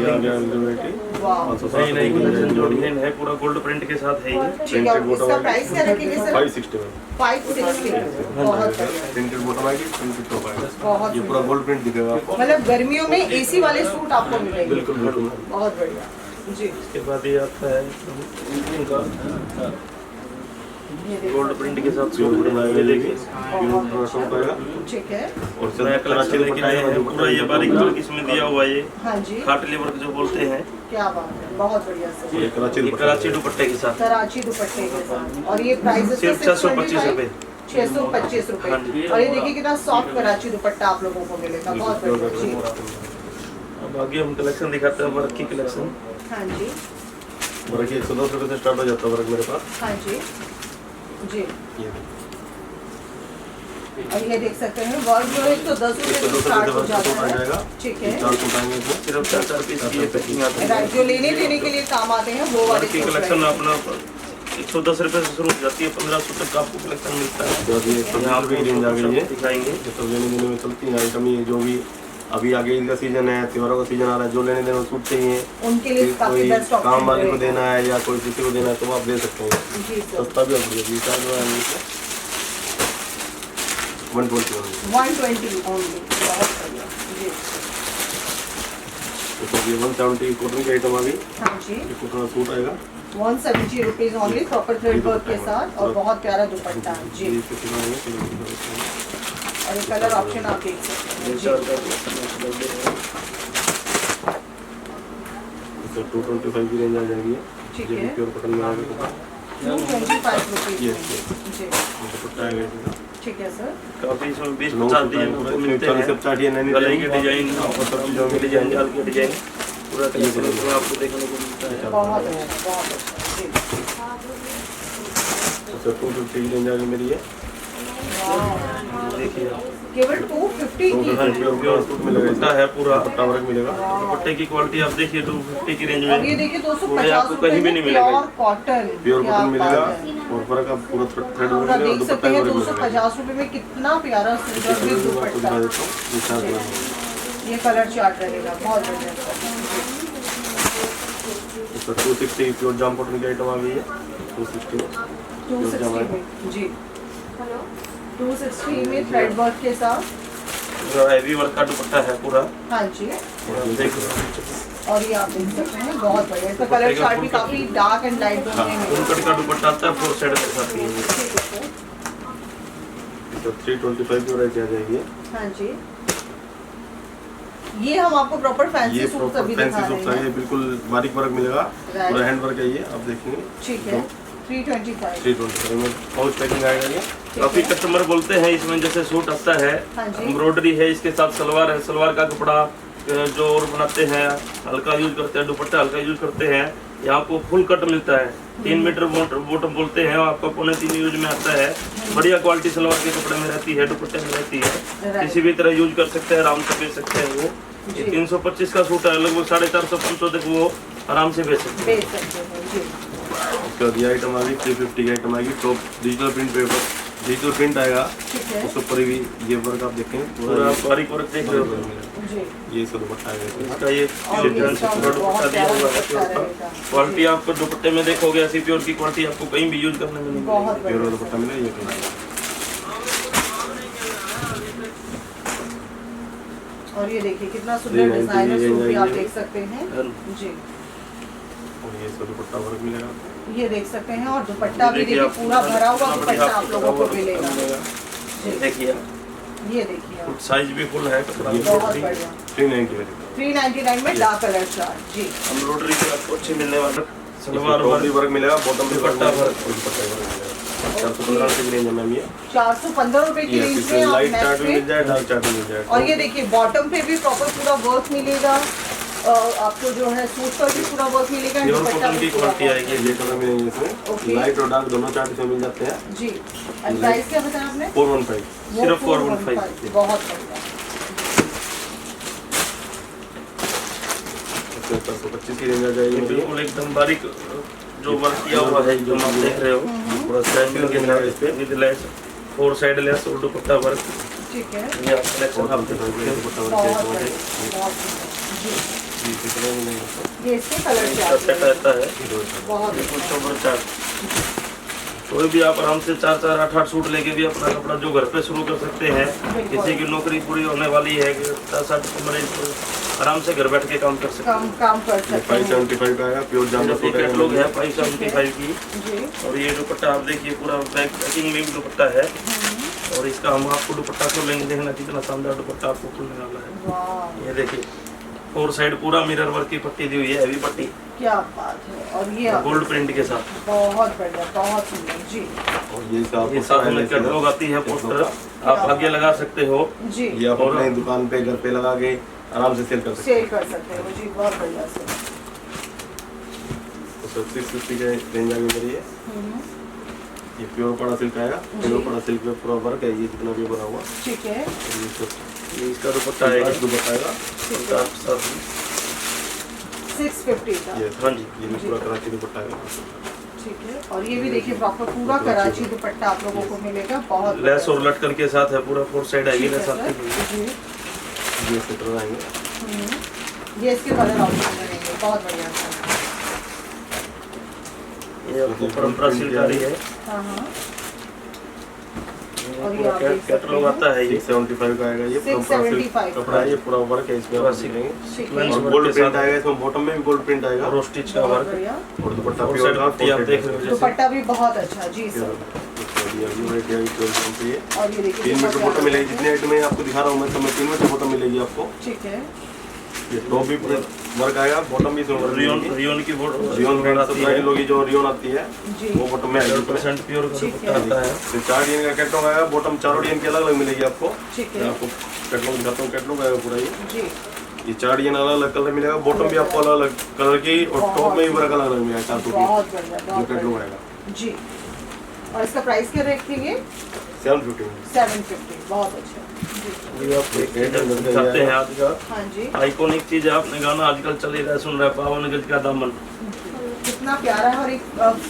आ गया वेरायटी। वाह, 560 नई कलेक्शन जो डिजाइन है पूरा गोल्ड प्रिंट के साथ है ये। ठीक है। और इसका प्राइस क्या रखेंगे सर? 560 में 560, बहुत बढ़िया, प्रिंटेड बॉटम आएगी, प्रिंटेड टॉप आएगा। बहुत ये पूरा गोल्ड प्रिंट दिखेगा आपको। मतलब गर्मियों में एसी वाले सूट आपको मिलेंगे। बिल्कुल बिल्कुल। बहुत बढ़िया जी। इसके बाद ये आता है इनका ये देखिए, गोल्ड प्रिंट के साथ प्योर सूट कॉटन आएगा, ये ये देखिए प्योर टॉप आएगा ठीक है। और नया कलेक्शन लेके आए हैं। पूरा ये बारीक वर्क इसमें दिया हुआ है, ये हाँ जी, खाटली वर्क जो बोलते हैं। क्या बात है, बहुत बढ़िया सर। ये कराची ये दुपट्टा कराची दुपट्टे के साथ कराची दुपट्टे के साथ। और ये प्राइस सिर्फ 625 रुपए। 625 हाँ रुपए। जी। और ये देखिए कितना सॉफ्ट कराची दुपट्टा आप लोगों को मिलेगा, बहुत बढ़िया जी। अब आगे हम कलेक्शन दिखाते हैं वर्क की कलेक्शन। हाँ जी, वर्क 110 रुपये से स्टार्ट हो जाता है वर्क मेरे पास। हाँ जी जी। ये और ये देख सकते हैं वर्क जो है 110 रुपए से स्टार्ट हो जाता है। ठीक है, 4 सूट आएंगे इसमें। सिर्फ 4 पीस की ये पैकिंग आती है। राइट, जो लेने देने के लिए काम आते हैं वो वाले वर्क की सूट कलेक्शन रहेंगे। अपना 110 रुपए से शुरू हो जाती है, 1500 तक का आपको कलेक्शन मिलता है। तो अभी ये यहाँ भी रेंज आ गई है, दिखाएंगे। ये सब लेने देने में चलती है आइटम। ये जो भी अभी आगे ईद का सीजन है, त्योहारों का सीजन आ रहा है, जो लेने देने सूट चाहिए, उनके लिए काफी कोई बेस्ट ऑप्शन काम वाले को रहेगा। देना है या कोई किसी को देना है तो आप दे सकते हैं। जी सर, सस्ता भी और बढ़िया भी। चार्ज जो है 120 में। 120 ओनली, बहुत बढ़िया जी। तो ये 170 कॉटन की आइटम आ गई। हाँ जी, ये कॉटन का सूट आएगा 170 rupees only, proper thread work के साथ और बहुत प्यारा दुपट्टा जी। ये किसी का आएगा। और ये कलर ऑप्शन आप देख सकते हैं जी। 225 की रेंज आ जाएगी। ठीक ये है, प्योर कॉटन में आएगा। 225 रुपीज Yes, जी। दुपट्टा आएगा इसका। ठीक है सर, काफी इसमें 20-50 40 डिजाइन आपको मिलते से हैं। 60 या गले की डिजाइन और सब चीज़ों और की डिजाइन जाल की डिजाइन पूरा कलेक्शन इसमें आपको देखने को मिलता है। बहुत अच्छा, बहुत अच्छा जी। 250 की रेंज आ गई मेरी है। वाह, देखिए आप केवल 250 की प्योर सूट मिलेगा, दुपट्टा है पूरा, दुपट्टा वर्क मिलेगा। दुपट्टे की क्वालिटी आप देखिए 250 की रेंज और ये में। देखिए ये 250 आपको रुपए कहीं भी में नहीं मिलेगा। प्योर कॉटन, प्योर क्या कॉटन मिलेगा बात है। और वर्क का पूरा थ्रेड वर्क पूरा मिलेगा और देख दुपट्टा सकते हैं वर्क मिलेगा। 250 रुपए में कितना प्यारा सुंदर भी आपको दुपट्टा। दिखा देता हूँ, ये चार कलर है। ये कलर चार्ट रहेगा, बहुत बढ़िया। इसका 260 प्योर जाम कॉटन की आइटम आ गई है, 260 में। 260 में जी, 260 में थ्रेड वर्क के साथ। जो हैवी वर्क का दुपट्टा है पूरा, हाँ जी, आप देख लो। और ये आप देख सकते हैं बहुत बढ़िया। इसका कलर चार्ट भी काफी डार्क एंड लाइट दोनों में फुल कट का दुपट्टा आता है, 4 साइड के साथ ही है। तो 325 की वैरायटी आ जाएगी। हाँ जी, ये हम आपको प्रॉपर ये फैंसी सूट प्रॉपर अभी फैंसी दिखा सूट रहे है, हैं। बिल्कुल बारीक वर्क मिलेगा, Right. पूरा हैंड वर्क है ये, आप देखेंगे। ठीक है, 325। 325 में पाउच पैकिंग आएगा ये। काफी कस्टमर बोलते हैं इसमें जैसे सूट आता है, हाँ जी। एम्ब्रॉयडरी है, इसके साथ सलवार है, सलवार का कपड़ा जो और बनाते हैं हल्का यूज करते हैं, दुपट्टा हल्का यूज करते हैं। यहाँ आपको फुल कट मिलता है, 3 मीटर बॉटम बोलते हैं, आपका 3.25 यूज में आता है। बढ़िया क्वालिटी सलवार के कपड़े में रहती है, दुपट्टे में रहती है, Right. किसी भी तरह यूज कर सकते हैं, आराम से बेच सकते हैं। वो ये जी। 325 का सूट है, लगभग 450-500 तक वो आराम से बेच सकते हैं। बेच सकते हैं जी। उसके बाद ये आइटम आ गई 350 की आइटम आएगी, top digital print paper, digital print आएगा। ठीक है उसके ऊपर भी ये वर्क आप देखेंगे पूरा बारीक वर्क देख रहे हो, जी। ये इसका दुपट्टा आएगा इसमें। इसका ये और ये डिजाइन से पूरा दुपट्टा दिया हुआ है प्योर का। क्वालिटी आपको दुपट्टे में देखोगे ऐसी प्योर की क्वालिटी आपको कहीं भी यूज करने में नहीं बहुत मिलेगी। प्योर बढ़िया। दुपट्टा मिलेगा ये कलर। और ये देखिए कितना सुंदर 390 डिजाइनर सूट भी आप ये देख सकते हैं जी। और ये इसका दुपट्टा वर्क मिलेगा आपको। ये देख सकते हैं, और दुपट्टा भी देखिए आप पूरा भरा हुआ कितना दुपट्टा बढ़िया आप लोगों को मिलेगा। ये देखिए ये देखिए आप, साइज भी फुल है, कपड़ा भी बहुत काफी बढ़िया। 390 वाली। 399 में डार्क कलर चार्ट जी। एम्ब्रॉयडरी भी आपको अच्छी मिलने वाला। सलवार सलवार टॉप भी वर्क वर्क मिलेगा, बॉटम भी दुपट्टा वर्क वर्क। और दुपट्टा वर्क मिलेगा। 415 रुपए की रेंज है मैम ये। 415 रुपए की ये रेंज इसमें में आप लाइट नेट चार्ट भी पे, मिल जाए, डार्क चार्ट भी मिल जाए। और ये देखिए बॉटम पे भी प्रॉपर पूरा वर्क मिलेगा। आपको जो है सूट पर भी पूरा वर्क मिलेगा, प्योर दुपट्टा कॉटन भी की पूरा क्वालिटी work। आएगी। ये कलर मिलेंगे इसमें, Okay. लाइट और डार्क दोनों चार्ट इसमें मिल जाते हैं। जी। और प्राइस क्या बताया आपने? 415। वो सिर्फ 415, 415। बहुत बढ़िया। 425 की रेंज आ ये जाएगी। बिल्कुल एकदम बारीक जो वर्क किया हुआ है, एकदम आप देख रहे हो पूरा साइज के साथ इस पे विद लेस, 4 साइड लेस और दुपट्टा वर्क। ठीक है, ये आप कलेक्शन आप देख सकते हो। दुपट्टा बहुत वर्क बढ़िया, है। बहुत बढ़िया। जी, जी, कितने मिलेंगे? ये इसके कलर इसका चार्ट सेट रहता है बहुत बिल्कुल सोबर चार्ट। कोई भी आप आराम से 4-4, 8-8 सूट लेके भी अपना कपड़ा जो घर पे शुरू कर सकते हैं। बिल्कुल। किसी की नौकरी पूरी होने वाली है कि 10-8 कमरे आराम से घर बैठ के काम कर सकते हैं। काम कर सकते हैं 575 का आएगा, प्योर जाम जो सूट कैटलॉग है है। 575 की। जी। और ये दुपट्टा आप देखिए पूरा बैक पैकिंग में भी दुपट्टा है, और इसका हम आपको दुपट्टा खोलेंगे, देखना कितना शानदार दुपट्टा आपको खुलने वाला है। वाह, ये देखिए 4 साइड पूरा मिरर वर्क की पट्टी दी हुई है, हैवी पट्टी क्या बात है। और ये आप- गोल्ड प्रिंट के साथ। बहुत बढ़िया, बहुत सुंदर जी। और ये इसका ये साथ में कैटलॉग आती है, पोस्टर आप आगे लगा सकते हो। जी, ये आप अपने दुकान पे, घर पे लगा के आराम से सेल कर सकते सेल कर सकते हो जी, बहुत बढ़िया से। हैं। 650 के रेंज आ गई मेरी ये। ये प्योर पड़ा सिल्क आएगा, प्योर पड़ा सिल्क में पूरा वर्क है, ये जितना भी बना हुआ। ठीक है, और ये सब ये इसका दुपट्टा आएगा दुपट्टा आएगा। साथ में। 650 का। ये हाँ जी, ये भी पूरा कराची दुपट्टा आएगा। ठीक है, और ये भी देखिए प्रॉपर पूरा कराची दुपट्टा आप लोगों को मिलेगा, बहुत लेस और लटकन के साथ है, पूरा 4 साइड आएगी ठीक है लेस सर, आती है। जी। ये सेटर आएंगे। ये इसके कलर ऑप्शन रहेंगे, बहुत बढ़िया सर। ये आपको परंपरा सिल्क आ रही है। हाँ हाँ, ये और ये पूरा आप देख सकते कैटलॉग हैं। आता है ये 675 का आएगा ये। 675 कपड़ा है, ये पूरा वर्क है इसमें, पूरा आप देखेंगे। ठीक Lens है, और work गोल्ड के प्रिंट साथ आएगा इसमें, बॉटम में भी गोल्ड प्रिंट आएगा। और स्टिच का बहुत वर्क बढ़िया। और दुपट्टा और प्योर साइड का पट्टी आप देख रहे हो जैसे। दुपट्टा भी बहुत अच्छा जी सर। ये और ये देखिए 3 मीटर बहुत बॉटम मिलेगी, प्यारा जितने आइटम मैं आपको दिखा रहा हूँ मैं, सब में 3 मीटर बॉटम मिलेगी आपको। ठीक है, ये टॉप भी पूरा वर्क आएगा, बॉटम भी इसमें वर्क रियोन मिलेगी। रियोन की रियोन ब्रांड आती है, लोगी जो रियोन आती है जी। वो बॉटम में आएगी। 100% प्योर का ठीक दुपट्टा है। आता है। तो 4 DN का कैटलॉग आएगा, बॉटम 4 DN की अलग अलग मिलेगी आपको। ठीक मैं है आपको कैटलॉग दिखाता हूँ, कैटलॉग आएगा पूरा ये। जी, 4 DN अलग अलग कलर मिलेगा, बॉटम भी आपको अलग अलग कलर की, और टॉप में भी वर्क अलग अलग मिलेगा 4 बहुत बढ़िया, बहुत कैटलॉग बढ़िया आएगा। जी। और इसका प्राइस क्या रखेंगे? 750। 750, बहुत अच्छा। ये आप चाहते हैं आज का हाँ जी, आइकॉनिक चीज है, आपने गाना आजकल चल ही रहा है, सुन रहा है, 52 गज का दामन। कितना प्यारा है और एक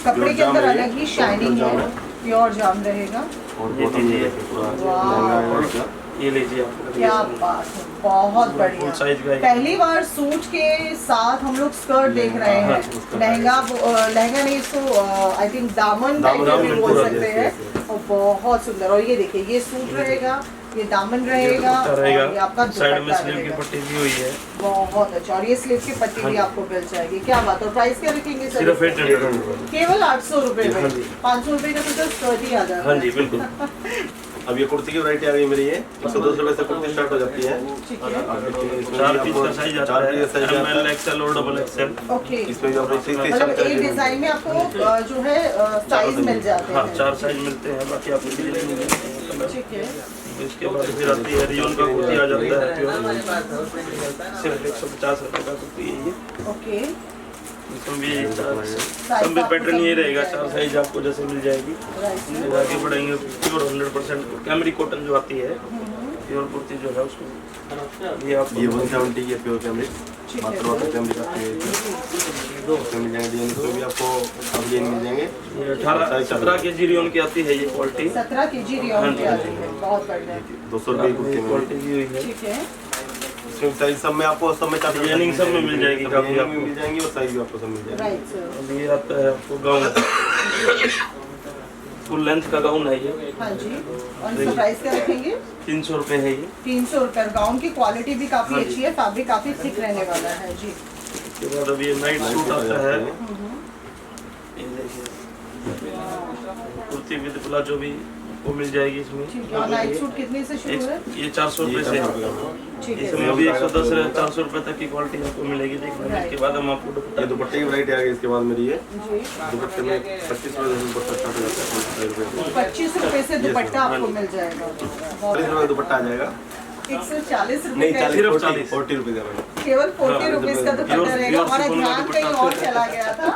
कपड़े के अंदर अलग ही शाइनिंग है, प्योर जाम रहेगा। और ये बॉटम लीजिए। पूरा वाह। लहंगा है इसका। ये लीजिए आप। क्या बात है, बहुत फुल बढ़िया। साइज का है। पहली बार सूट के साथ हम लोग स्कर्ट देख रहे हैं। लहंगा लहंगा नहीं, इसको आई थिंक दामन दामन भी बोल पूरा, सकते yes, हैं। yes, yes। और बहुत सुंदर। और ये देखिए, ये सूट रहेगा, ये दामन रहेगा, दुपट्टा और ये रहेगा, आपका साइड में दुपट्टा स्लीव की रहेगा। पट्टी भी हुई है। बहुत अच्छा। और ये स्लीव की पट्टी भी आपको मिल जाएगी। क्या बात है। और प्राइस क्या रखेंगे सर? सिर्फ 800। केवल 800 रुपए हाँ में जी। 500 रुपए का तो स्कर्ट ही आ जाता है। हाँ जी बिल्कुल। अब ये कुर्ती की वैरायटी आ गई मेरी, ये 110 रुपए से कुर्ती स्टार्ट हो जाती है। ठीक है। इसमें 4 भी पीस आपको का साइज आता 4 है, पीस साइज आता ML है। XL और डबल XL। ओके, इसमें भी आपको 3 मतलब एक डिजाइन में आपको जो है साइज मिल जाते हाँ हैं। 4 साइज मिलते हैं, बाकी आपको डिजाइन मिल जाते हैं कलर। ठीक है। इसके बाद फिर आती है रियोन का कुर्ती आ जाता है प्योर, सिर्फ 150 रुपए का कुर्ती है ये। ओके, इसमें भी सब भी पैटर्न ये रहेगा, 4 साइज आपको जैसे मिल जाएगी। राइट। फिर आगे बढ़ेंगे, प्योर 100% कैमरी कॉटन जो आती है, प्योर कुर्ती जो है उसको ये आपको ये 170 की प्योर कैमरिक, ठीक है। मात्र वाटर कैमरिक आती है। इसमें मिल जाएंगे डिजाइन, इसमें भी आपको सब डिजाइन मिल जाएंगे। ये 18-17 के जी रियोन की आती है ये क्वालिटी। 17 kg रियोन की आती है, बहुत बढ़िया। 200 रुपए की कुर्ती में क्वालिटी की हुई है। ठीक है। इसमें साइज सब में आपको सब में चार डिजाइनिंग सब में मिल जाएगी, काफी डिजाइनिंग आपको। मिल जाएंगी और साइज भी आपको सब मिल जाएगी। Right sir. अब ये आता है आपको गाउन, फुल लेंथ का गाउन है ये। हाँ जी। और इसका प्राइस क्या रखेंगे? 300 रुपए है ये। 300 रुपए। गाउन की क्वालिटी भी काफी हाँ जी। अच्छी है, फैब्रिक काफी थिक रहने वाला है जी। उसके बाद अब ये नाइट सूट आता है, ये देखिए कुर्ती विद प्लाजो भी आपको मिल जाएगी इसमें। ठीक है। और नाइट सूट कितने से शुरू है? ये 400 रुपए से है। ठीक है इसमें भी 110 से 400 रुपए तक की क्वालिटी आपको मिलेगी। देखना इसके बाद हम आपको दुपट्टा ये दुपट्टे की वैरायटी आ गई इसके बाद मेरी ये जी। दुपट्टे में 25 रुपए से दुपट्टा स्टार्ट हो जाता है, 25 रुपए 25 रुपए से दुपट्टा आपको मिल जाएगा। 40 रुपए दुपट्टा आ जाएगा। 140 रुपए नहीं का, 40 40 रुपए का मैंने। केवल 40 रुपीज का दुपट्टा प्योर- रहेगा। प्योर हमारा शिफॉन का ध्यान दुपट्टा कहीं और चला गया था।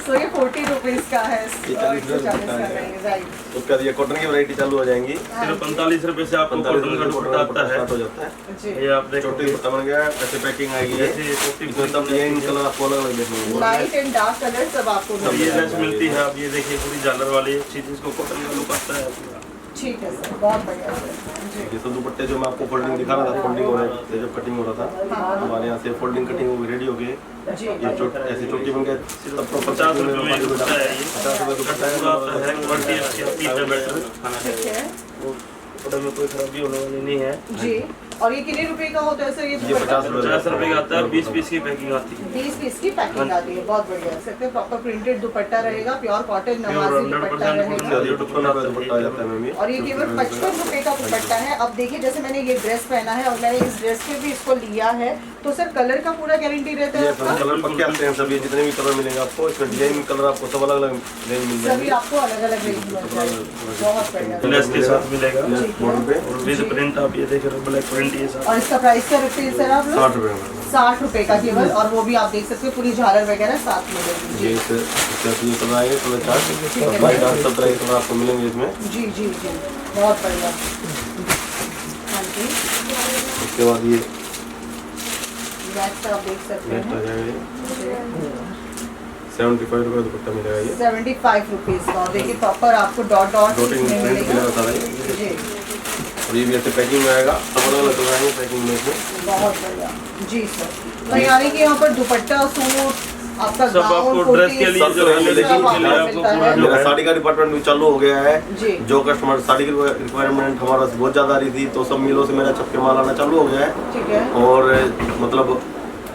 सो ये 40 रुपीज का है, 40 140 का नहीं, राइट। उसके बाद ये कॉटन की वैरायटी चालू हो जाएंगी। सिर्फ 45 रुपए से आपको 45 कॉटन का रुपए दुपट्टा आता है। स्टार्ट हो जाता है। जी। ये आप छोटी देखोगे दुपट्टा बन गया, ऐसे पैकिंग आएगी ये। जैसे ये छोटी इसमें सब डिजाइन कलर आपको अलग अलग देखने को मिलेगा। लाइट एंड डार्क कलर सब आपको अब मिल ये जाएगा। लेस मिलती है। आप ये देखिए पूरी झालर वाली अच्छी, जिसको कॉटन का लुक आता है पूरा। ठीक है सर, बहुत बढ़िया सर जी। ये सब दुपट्टे जो मैं आपको फोल्डिंग दिखा रहा था, फोल्डिंग हो रहा है, जब कटिंग हो रहा था हमारे यहाँ से फोल्डिंग कटिंग हो रेडी हो गई। जी। ये ऐसी चोटी बन गया सिर्फ 50 रुपए में दुपट्टा है ये। 50 रुपए दुपट्टा है। पूरा आता है, क्वालिटी अच्छी आती है बेटर। ठीक है वो कपड़े में कोई खराबी होने वाली नहीं है। जी। और ये कितने रुपए का होता है सर? ये ये दुपट्टा 50 रुपए का आता है, 20 पीस की पैकिंग आती है। 20 पीस की पैकिंग आती है, बहुत बढ़िया। सकते हैं प्रॉपर प्रिंटेड दुपट्टा रहेगा, प्योर कॉटन प्योर नमाजी 100% दुपट्टा रहेगा। ये 55 रुपए दुपट्टा आ जाता है मैम ये। और ये केवल 55 रुपए का दुपट्टा है। अब देखिए, जैसे मैंने ये ड्रेस पहना है और मैंने इस ड्रेस पे भी इसको लिया है, तो सर कलर का पूरा गारंटी रहता है ये आपका? कलर पक्के आते हैं सभी, जितने भी कलर मिलेंगे आपको। इसमें डिजाइन कलर आपको सब अलग अलग रेंज मिल सभी जाएंगे। आपको अलग अलग रेंज मिल जाएगी, बहुत बढ़िया। लेस के साथ मिलेगा बॉर्डर पे और विद प्रिंट आप ये देख रहे हो, ब्लैक प्रिंट ये साथ। और इसका प्राइस क्या रखते हैं सर आप लोग? 60 रुपए में। 60 रुपए का केवल। और वो भी आप देख सकते हैं पूरी झालर वगैरह साथ मिलेगी। ये ये कलर आएंगे, कलर चार्ट वाइट डार्क सब तरह के कलर आपको मिलेंगे इसमें। जी जी जी, बहुत बढ़िया। हाँ जी। उसके बाद ये नेक्स्ट आप देख सकते नेक्स्ट आ हैं जाएगा, 75 रुपए दुपट्टा मिलेगा ये। 75 रुपीज का। और देखिए प्रॉपर आपको डॉट डॉट डॉटिंग इसमें प्रिंट मिलेगा। मिलेगा सारा ये। जी, और ये भी ऐसे पैकिंग में आएगा, सब अलग अलग कलर आएंगे पैकिंग में इसमें। बहुत बढ़िया जी सर। तो यानी कि यहाँ पर दुपट्टा, सूट, आपका सब आपको गाउन, ड्रेस के लिए सब जो तरह है के लिए लेकिन सब के लिए आपको आपको मिलता पूरा है। जो मेरा है साड़ी का डिपार्टमेंट भी चालू हो गया है। जी। जो कस्टमर साड़ी की रिक्वायरमेंट हमारा बहुत ज़्यादा आ रही थी, तो सब मिलों से मेरा चपके माल आना चालू हो गया है। ठीक है। और मतलब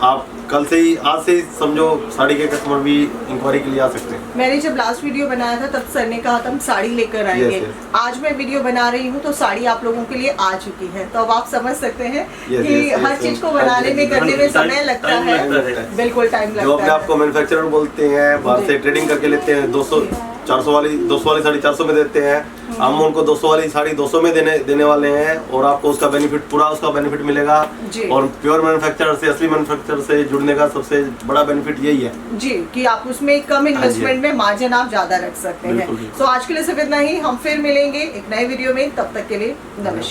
आप कल से ही, आज से ही समझो साड़ी के कस्टमर भी इंक्वायरी के लिए आ सकते हैं। मैंने जब लास्ट वीडियो बनाया था तब सर ने कहा था हम साड़ी लेकर आएंगे। Yes, yes. आज मैं वीडियो बना रही हूँ तो साड़ी आप लोगों के लिए आ चुकी है। तो अब आप समझ सकते हैं Yes, कि yes, yes, हर चीज को yes. बनाने में, करने में टाइम- समय लगता टाइम है। लगता है। बिल्कुल टाइम जो अपने लगता आपको है। मैन्युफैक्चरर बोलते हैं, बाहर से ट्रेडिंग करके लेते हैं, 200 400 वाली 200 वाली साड़ी 400 में देते हैं, हम उनको 200 वाली साड़ी 200 में देने वाले हैं और आपको उसका बेनिफिट पूरा उसका बेनिफिट मिलेगा। जी। और प्योर मैन्युफैक्चरर से असली मैन्युफैक्चरर से जुड़ने का सबसे बड़ा बेनिफिट यही है जी कि आप उसमें कम इन्वेस्टमेंट में मार्जिन आप ज्यादा रख सकते हैं। बिल्कुल, बिल्कुल। तो आज के लिए सिर्फ इतना ही, हम फिर मिलेंगे एक नए वीडियो में, तब तक के लिए नमस्कार।